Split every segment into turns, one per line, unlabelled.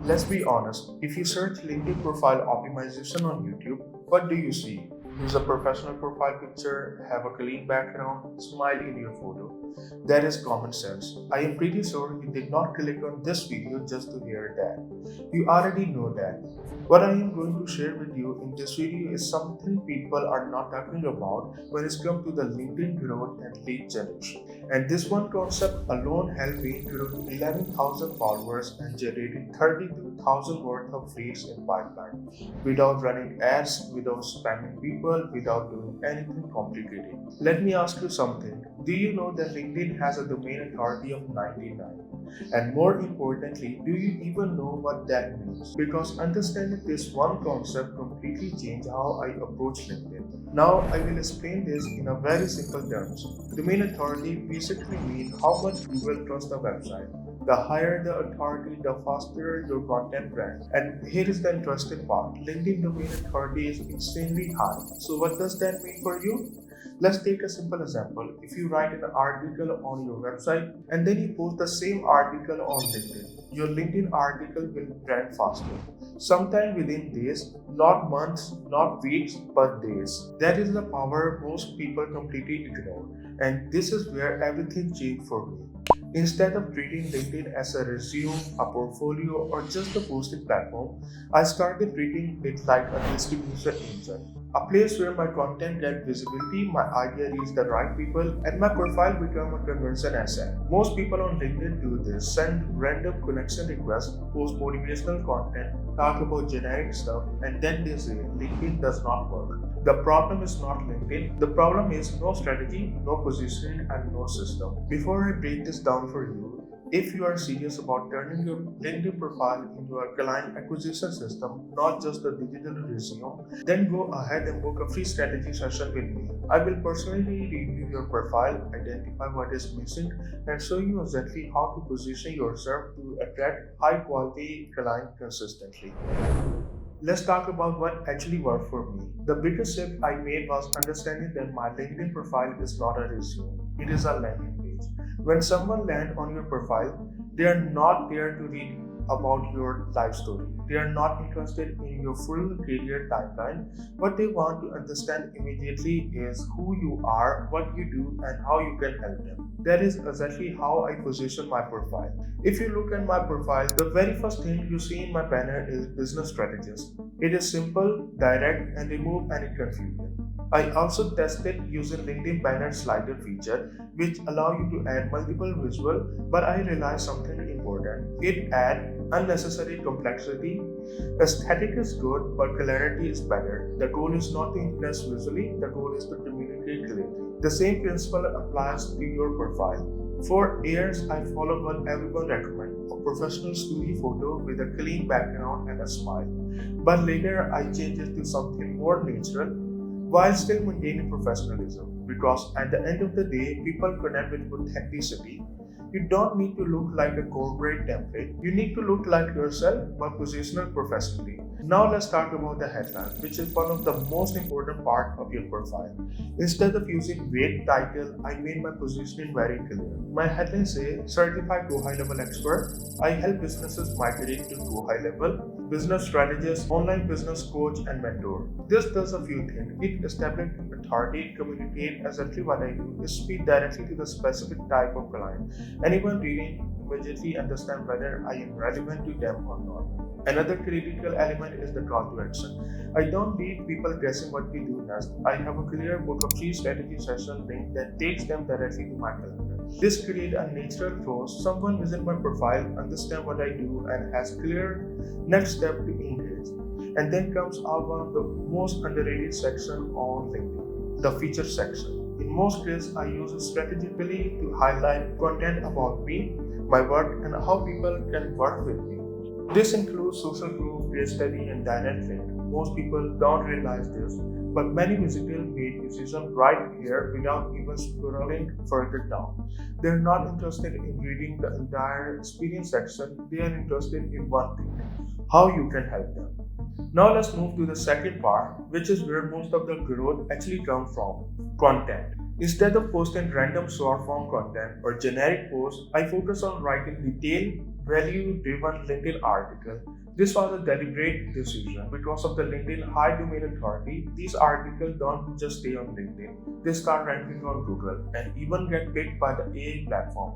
Let's be honest, if you search LinkedIn profile optimization on YouTube, what do you see? Use a professional profile picture, have a clean background, smile in your photo. That is common sense. I am pretty sure you did not click on this video just to hear that. You already know that. What I am going to share with you in this video is something people are not talking about when it comes to the LinkedIn growth and lead generation. And this one concept alone helped me grow to 11,000 followers and generating 32,000 worth of leads in pipeline without running ads, without spamming people, without doing anything complicated. Let me ask you something. Do you know that LinkedIn has a domain authority of 99? And more importantly, do you even know what that means? Because understanding this one concept completely changed how I approach LinkedIn. Now I will explain this in a very simple terms. Domain authority basically means how much Google trusts the website. The higher the authority, the faster your content ranks. And here is the interesting part. LinkedIn domain authority is extremely high. So what does that mean for you? Let's take a simple example. If you write an article on your website and then you post the same article on LinkedIn, your LinkedIn article will rank faster. Sometime within days, not months, not weeks, but days. That is the power most people completely ignore. And this is where everything changed for me. Instead of treating LinkedIn as a resume, a portfolio, or just a posting platform, I started treating it like a distribution engine. A place where my content gets visibility, my idea reaches the right people, and my profile becomes a conversion asset. Most people on LinkedIn do this, send random connection requests, post motivational content, talk about generic stuff, and then they say LinkedIn does not work. The problem is not LinkedIn. The problem is no strategy, no positioning, and no system. Before I break this down for you, if you are serious about turning your LinkedIn profile into a client acquisition system, not just a digital resume, then go ahead and book a free strategy session with me. I will personally review your profile, identify what is missing, and show you exactly how to position yourself to attract high quality clients consistently. Let's talk about what actually worked for me. The biggest shift I made was understanding that my LinkedIn profile is not a resume, it is a landing page. When someone lands on your profile, they are not there to read about your life story. They are not interested in your full career timeline. What they want to understand immediately is who you are, what you do, and how you can help them. That is exactly how I position my profile. If you look at my profile, the very first thing you see in my banner is business strategist. It is simple, direct, and remove any confusion. I also tested using LinkedIn banner slider feature, which allow you to add multiple visual, but I realized something important. It adds unnecessary complexity. Aesthetic is good, but clarity is better. The goal is not to impress visually, the goal is to communicate clearly. The same principle applies to your profile. For years, I followed what everyone recommends, a professional studio photo with a clean background and a smile. But later, I changed it to something more natural while still maintaining professionalism. Because at the end of the day, people connect with authenticity. You don't need to look like a corporate template. You need to look like yourself but positioned professionally. Now let's talk about the headline, which is one of the most important part of your profile. Instead of using vague title, I made my positioning very clear. My headline says Certified Go High Level Expert. I help businesses migrate to Go High Level. Business strategist, online business coach, and mentor. This does a few things. It establishes authority, communicate exactly what I do, speak directly to the specific type of client. Anyone reading immediately understand whether I am relevant to them or not. Another critical element is the call to action. I don't leave people guessing what we do next. I have a clear book of free strategy session link that takes them directly to my calendar. This creates a natural flow. Someone visit my profile, understand what I do, and has clear next step to engage. And then comes out one of the most underrated section on LinkedIn, the feature section. In most cases, I use it strategically to highlight content about me, my work, and how people can work with me. This includes social proof, case study, and direct link. Most people don't realize this, but many visitors made decisions right here without even scrolling further down. They're not interested in reading the entire experience section, they are interested in one thing, how you can help them. Now let's move to the second part, which is where most of the growth actually comes from, content. Instead of posting random short form content or generic posts, I focus on writing detailed, value-driven LinkedIn article. This was a deliberate decision because of the LinkedIn high domain authority. These articles don't just stay on LinkedIn; they start ranking on Google and even get picked by the AI platform.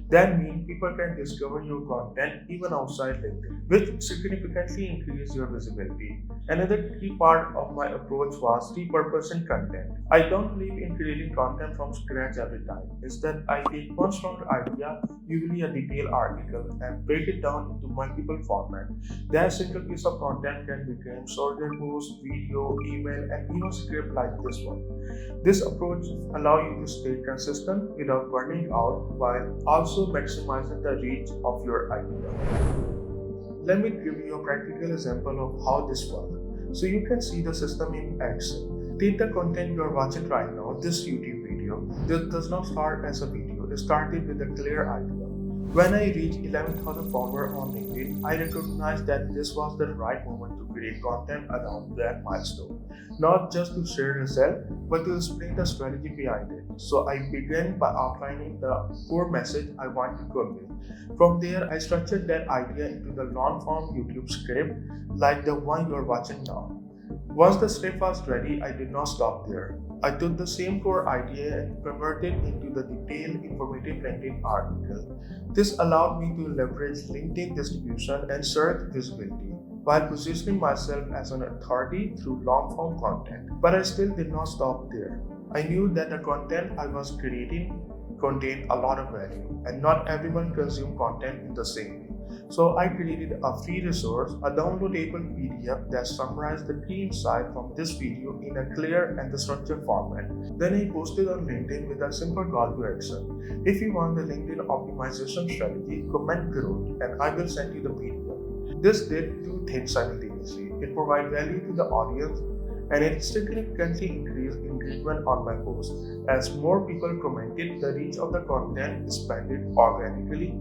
That means people can discover your content even outside LinkedIn, which significantly increases your visibility. Another key part of my approach was repurposing content. I don't believe in creating content from scratch every time. Instead, I take one strong idea, usually a detailed article, and break it down into multiple formats. That single piece of content can become shorter post, video, email, and even script like this one. This approach allows you to stay consistent without burning out while also maximizing the reach of your idea. Let me give you a practical example of how this works. So you can see the system in action. Take the content you are watching right now, this YouTube video. This does not start as a video. It started with a clear idea. When I reached 11,000 followers on LinkedIn, I recognized that this was the right moment to create content around that milestone. Not just to share result, but to explain the strategy behind it. So I began by outlining the core message I want to convey. From there, I structured that idea into the long-form YouTube script like the one you're watching now. Once the script was ready, I did not stop there. I took the same core idea and converted it into the detailed, informative LinkedIn article. This allowed me to leverage LinkedIn distribution and search visibility while positioning myself as an authority through long-form content. But I still did not stop there. I knew that the content I was creating contained a lot of value, and not everyone consumes content in the same way. So I created a free resource, a downloadable PDF that summarized the key insight from this video in a clear and structured format. Then I posted on LinkedIn with a simple call to action. If you want the LinkedIn optimization strategy, comment below and I will send you the PDF. This did two things simultaneously. It provided value to the audience and it significantly increased engagement on my post. As more people commented, the reach of the content expanded organically,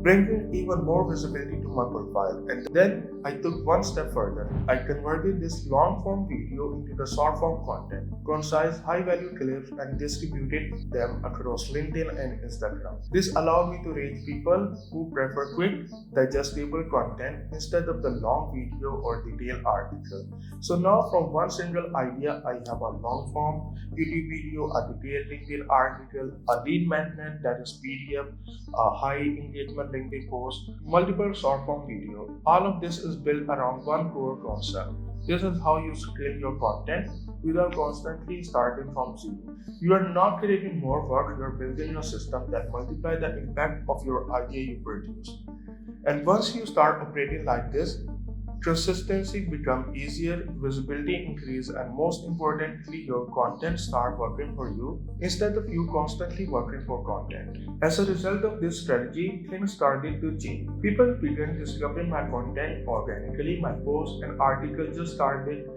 bringing even more visibility to my profile. And then I took one step further. I converted this long form video into the short form content, concise, high value clips, and distributed them across LinkedIn and Instagram. This allowed me to reach people who prefer quick, digestible content instead of the long video or detailed article. So now from one single idea, I have a long form YouTube video, a detailed LinkedIn article, a lead magnet that is PDF, a high engagement LinkedIn post, multiple short form video. All of this is built around one core concept. This is how you scale your content without constantly starting from zero. You are not creating more work, you are building a system that multiplies the impact of your idea you produce. And once you start operating like this, consistency becomes easier, visibility increases, and most importantly, your content start working for you instead of you constantly working for content. As a result of this strategy, things started to change. People began discovering my content organically. My posts and articles just started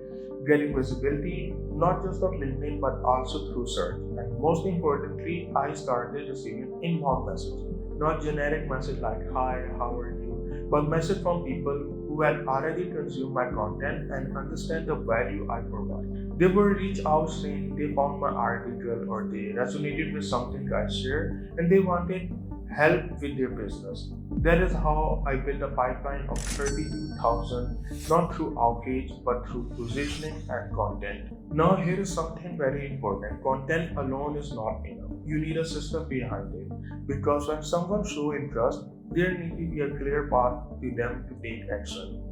getting visibility, not just on LinkedIn but also through search. And most importantly, I started receiving inbound messages, not generic message like "Hi, how are you?" but message from people who had already consumed my content and understand the value I provide. They would reach out saying they found my article or they resonated with something I shared and they wanted help with their business. That is how I built a pipeline of 32,000, not through outreach but through positioning and content. Now, here is something very important. Content alone is not enough. You need a system behind it because when someone shows interest, there needs to be a clear path to them to take action.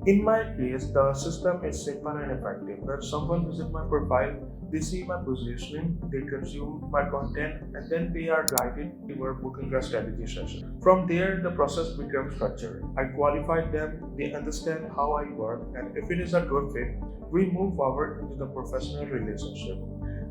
In my case, the system is simple and effective. When someone visits my profile, they see my positioning, they consume my content, and then they are guided toward booking a strategy session. From there, the process becomes structured. I qualify them, they understand how I work, and if it is a good fit, we move forward into the professional relationship.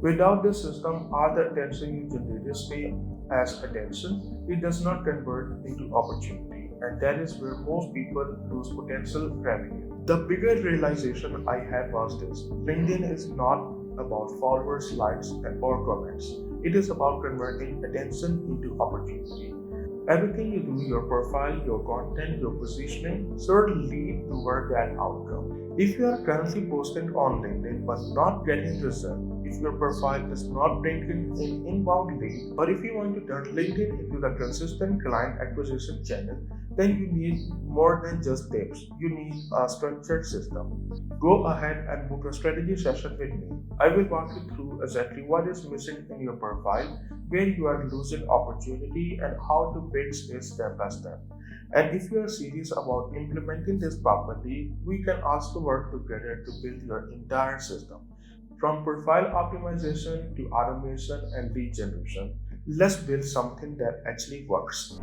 Without this system, all the attention you generate stay as attention. It does not convert into opportunity, and that is where most people lose potential revenue. The bigger realization I had was this: LinkedIn is not about followers, likes, or comments. It is about converting attention into opportunity. Everything you do, your profile, your content, your positioning, should lead toward that outcome. If you are currently posting on LinkedIn but not getting results, if your profile is not bringing in inbound lead, or if you want to turn LinkedIn into the consistent client acquisition channel, then you need more than just tips. You need a structured system. Go ahead and book a strategy session with me. I will walk you through exactly what is missing in your profile, where you are losing opportunity, and how to fix it step by step. And if you are serious about implementing this properly, we can also work together to build your entire system. From profile optimization to automation and lead generation, let's build something that actually works.